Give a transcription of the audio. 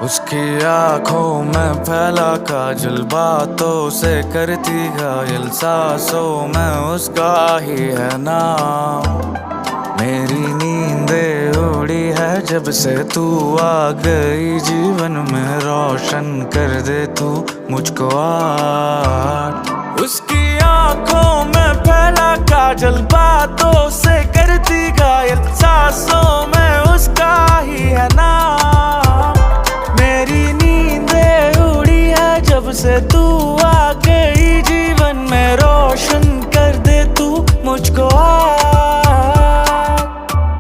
उसकी आंखों में फैला काजल, बातों से करती घायल, सांसों में उसका ही है नाम। मेरी नींदें उड़ी है जब से तू आ गई जीवन में, रोशन कर दे तू मुझको आज। उसकी आंखों में फैला काजल, बातों से करती घायल, सांसों में उसका ही है नाम। मेरी नींदें उड़ी है जब से तू